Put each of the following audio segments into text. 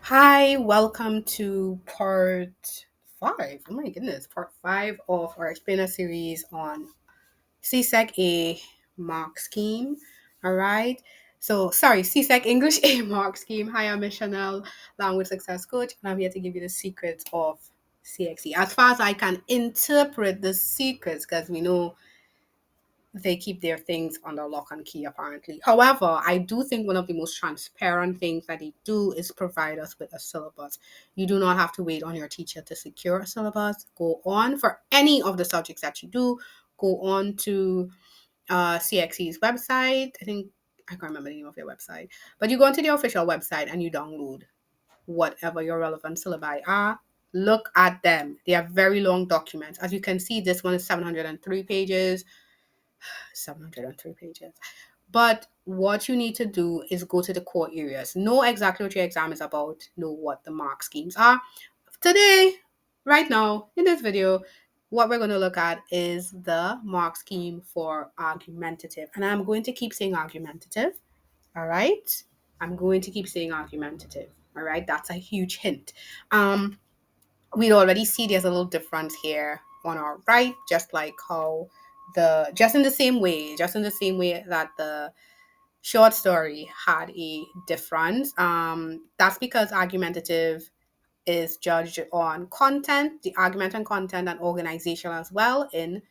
Hi, welcome to part five. Oh my goodness, part five of our explainer series on CSEC A mark scheme. All right. So, sorry, CSEC English A mark scheme. Hi, I'm Ms Chanelle, language success coach, and I'm here to give you the secrets of CXE. As far as I can interpret the secrets, because we know they keep their things under lock and key apparently. However, I do think one of the most transparent things that they do is provide us with a syllabus. You do not have to wait on your teacher to secure a syllabus. Go on for any of the subjects that you do. Go on to CXE's website. I can't remember the name of their website, but you go onto their official website and you download whatever your relevant syllabi are. Look at them. They are very long documents. As you can see, this one is 703 pages. 703 pages. But what you need to do is go to the core areas. Know exactly what your exam is about. Know what the mark schemes are. Today, right now, in this video, what we're going to look at is the mark scheme for argumentative. And I'm going to keep saying argumentative. All right. I'm going to keep saying argumentative. All right. That's a huge hint. Um, we'd already see there's a little difference here on our right, just like how just in the same way that the short story had a difference. That's because argumentative is judged on content, the argument and content and organization as well in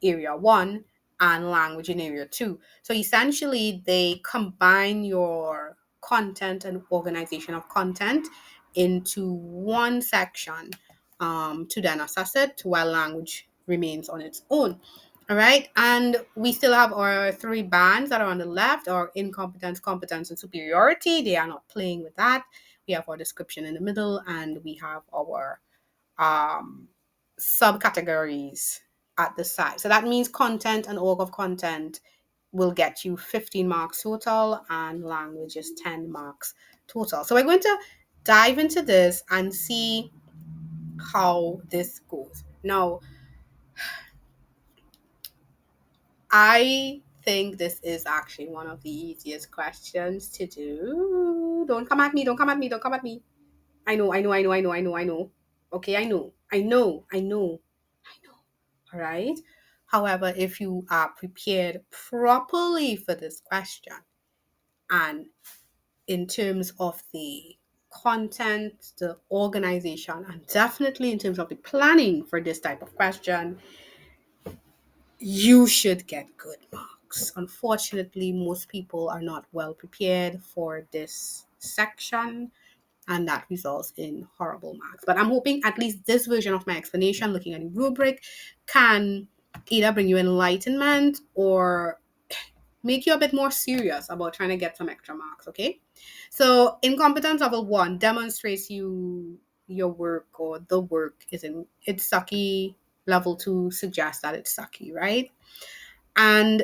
area one and language in area two. So essentially, they combine your content and organization of content into one section to then assess it while language remains on its own. All right. And we still have our three bands that are on the left, our incompetence, competence, and superiority. They are not playing with that. We have our description in the middle, and we have our um, subcategories at the side. So that means content and org of content will get you 15 marks total, and language is 10 marks total. So we're going to dive into this and see how this goes. Now, I think this is actually one of the easiest questions to do. Don't come at me, don't come at me, don't come at me. I know. Okay, I know. All right. However, if you are prepared properly for this question, and in terms of the content, the organization, and definitely in terms of the planning for this type of question, you should get good marks. Unfortunately, most people are not well prepared for this section, and that results in horrible marks. But I'm hoping at least this version of my explanation, looking at the rubric, can either bring you enlightenment or make you a bit more serious about trying to get some extra marks. Okay, so incompetence level one demonstrates your work or the work is in it's sucky. Level two suggests that it's sucky, right? And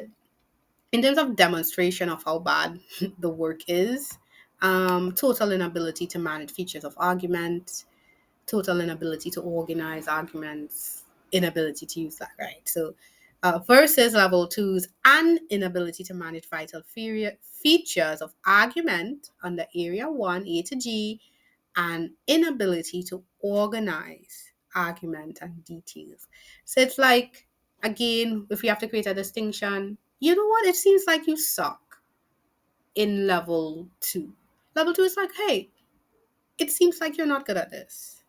in terms of demonstration of how bad the work is, total inability to manage features of argument, total inability to organize arguments, inability to use that right. So, versus level two's an inability to manage vital features of argument under area one, A to G, and inability to organize argument and details. So it's like, again, if we have to create a distinction, you know what? It seems like you suck in level two. Level two is like, hey, it seems like you're not good at this.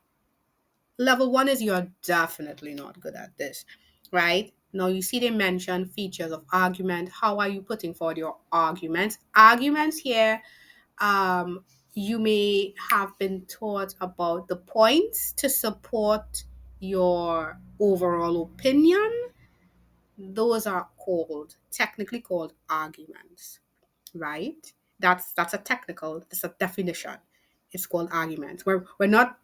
Level one is you're definitely not good at this, right? Now you see they mention features of argument. How are you putting forward your arguments? Arguments here, you may have been taught about the points to support your overall opinion. Those are technically called arguments, right? That's a technical, it's a definition. It's called arguments. We're not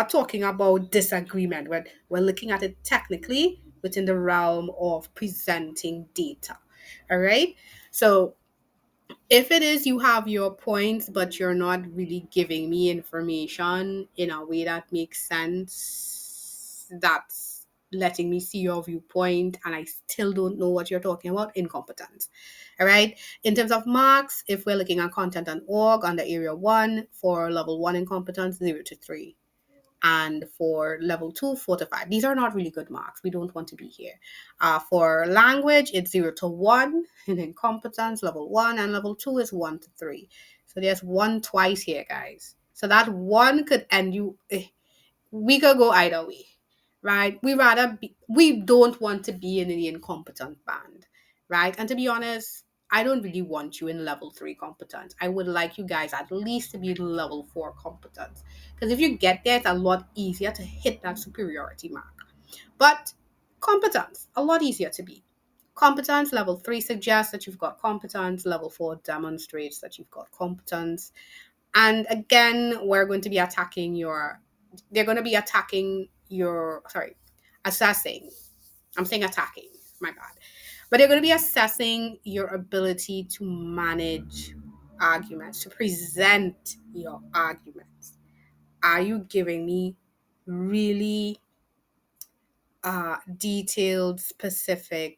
talking about disagreement. We're looking at it technically within the realm of presenting data. All right. So if it is you have your points, but you're not really giving me information in a way that makes sense, that's letting me see your viewpoint and I still don't know what you're talking about, incompetence. All right. In terms of marks, if we're looking at content and org under area 1 for level 1 incompetence, 0 to 3. And for level 2, 4 to 5. These are not really good marks. We don't want to be here. For language, it's 0 to 1 in incompetence, level 1, and level 2 is 1 to 3. So there's 1 twice here, guys. So that 1 could end you. We could go either way, right? We don't want to be in the incompetent band, right? And to be honest, I don't really want you in level 3 competence. I would like you guys at least to be in level 4 competence. Because if you get there, it's a lot easier to hit that superiority mark. But competence, a lot easier to be. Competence, level 3 suggests that you've got competence. Level 4 demonstrates that you've got competence. And again, they're going to be attacking your, sorry, assessing. I'm saying attacking, my bad. But they're going to be assessing your ability to manage arguments, to present your arguments. Are you giving me really detailed, specific,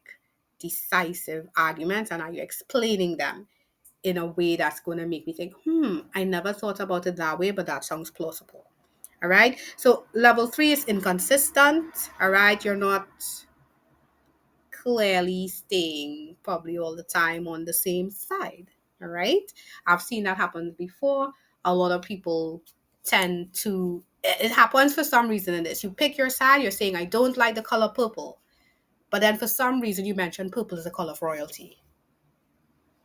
decisive arguments? And are you explaining them in a way that's going to make me think, I never thought about it that way, but that sounds plausible. All right. So level 3 is inconsistent. All right. You're not clearly staying probably all the time on the same side. All right. I've seen that happen before. A lot of people tend to, it happens for some reason in this. You pick your side, you're saying, I don't like the color purple. But then for some reason, you mention purple is the color of royalty.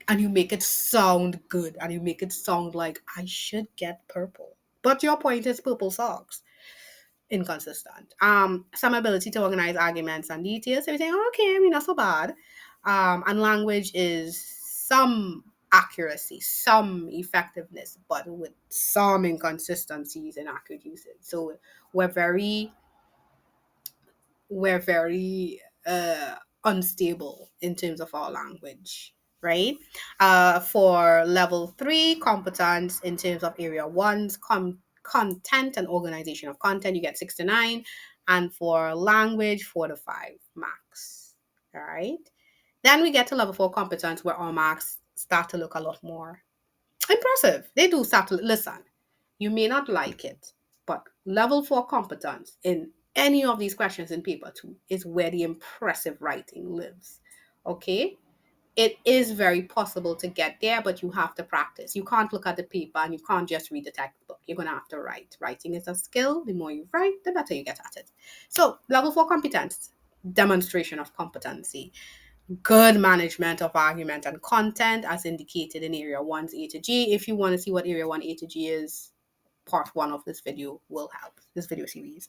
And you make it sound good. And you make it sound like I should get purple. But your point is purple socks. Inconsistent. Some ability to organize arguments and details. So you're saying, okay, I mean, not so bad. And language is some accuracy, some effectiveness, but with some inconsistencies in accurate usage. So we're very we're very unstable in terms of our language, right? For level 3 competence in terms of area 1's content and organization of content, you get 6 to 9, and for language 4 to 5 max. All right. Then we get to level 4 competence where our marks start to look a lot more impressive. They do start to listen. You may not like it, but level 4 competence in any of these questions in paper 2 is where the impressive writing lives. Okay? It is very possible to get there, but you have to practice. You can't look at the paper and you can't just read the textbook. You're going to have to write. Writing is a skill. The more you write, the better you get at it. So, level 4 competence, demonstration of competency. Good management of argument and content as indicated in area 1's A to G. If you want to see what area 1 A to G is, part 1 of this video will help, this video series.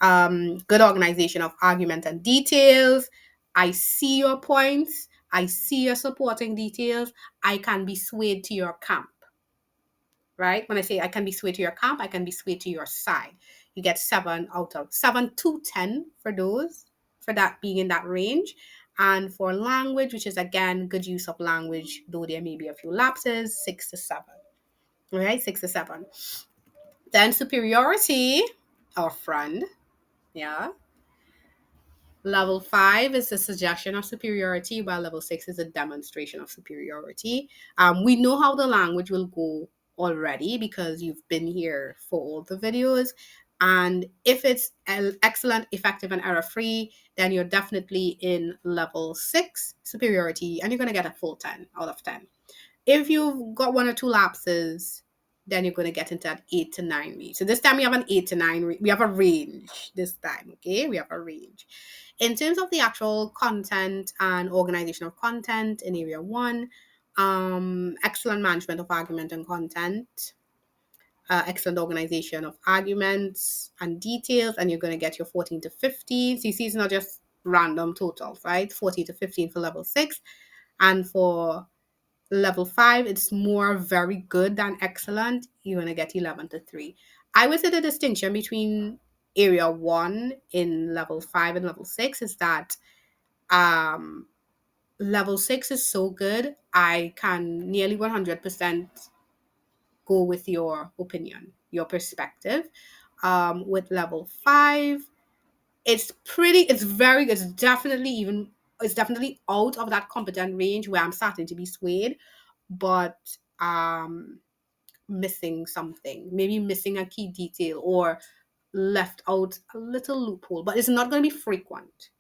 Good organization of argument and details. I see your points. I see your supporting details. I can be swayed to your camp, right? When I say I can be swayed to your camp, I can be swayed to your side. You get 7 out of 7 to 10 for those, for that being in that range. And for language, which is again good use of language, though there may be a few lapses, 6 to 7. All right, 6 to 7. Then superiority, our friend, yeah. Level 5 is a suggestion of superiority, while level 6 is a demonstration of superiority. We know how the language will go already because you've been here for all the videos. And if it's excellent, effective, and error-free, then you're definitely in level 6 superiority, and you're going to get a full 10 out of 10. If you've got 1 or 2 lapses, then you're going to get into that 8 to 9 range. So this time we have an 8 to 9. We have a range this time, okay? We have a range. In terms of the actual content and organization of content in area 1, excellent management of argument and content, excellent organization of arguments and details, and you're going to get your 14 to 15. So you see, it's not just random totals, right? 14 to 15 for level 6. And for level 5, it's more very good than excellent. You're going to get 11 to 3. I would say the distinction between area 1 in level 5 and level 6 is that level 6 is so good, I can nearly 100% go with your opinion, your perspective. With level 5, it's definitely out of that competent range where I'm starting to be swayed, but missing something, maybe missing a key detail or left out a little loophole, but it's not going to be frequent,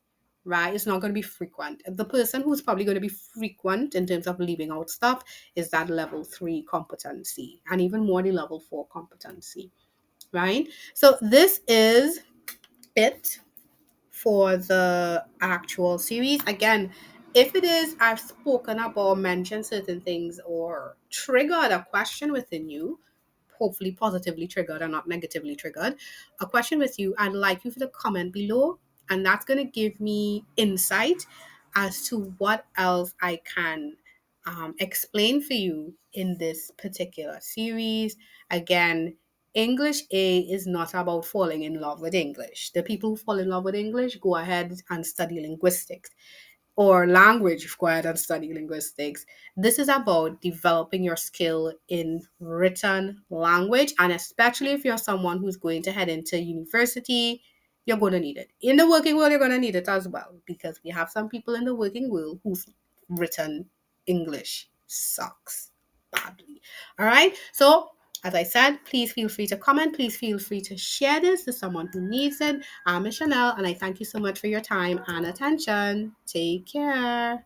right? It's not going to be frequent. The person who's probably going to be frequent in terms of leaving out stuff is that level 3 competency, and even more the level 4 competency, right? So this is it for the actual series. Again, if it is I've spoken about, mentioned certain things, or triggered a question within you, hopefully positively triggered and not negatively triggered, a question with you, I'd like you to comment below, and that's going to give me insight as to what else I can explain for you in this particular series. Again, English A is not about falling in love with English. The people who fall in love with English go ahead and study linguistics, or language, go ahead and study linguistics. This is about developing your skill in written language. And especially if you're someone who's going to head into university, you're going to need it. In the working world, you're going to need it as well, because we have some people in the working world whose written English sucks badly. All right. So, as I said, please feel free to comment. Please feel free to share this to someone who needs it. I'm Ms Chanelle, and I thank you so much for your time and attention. Take care.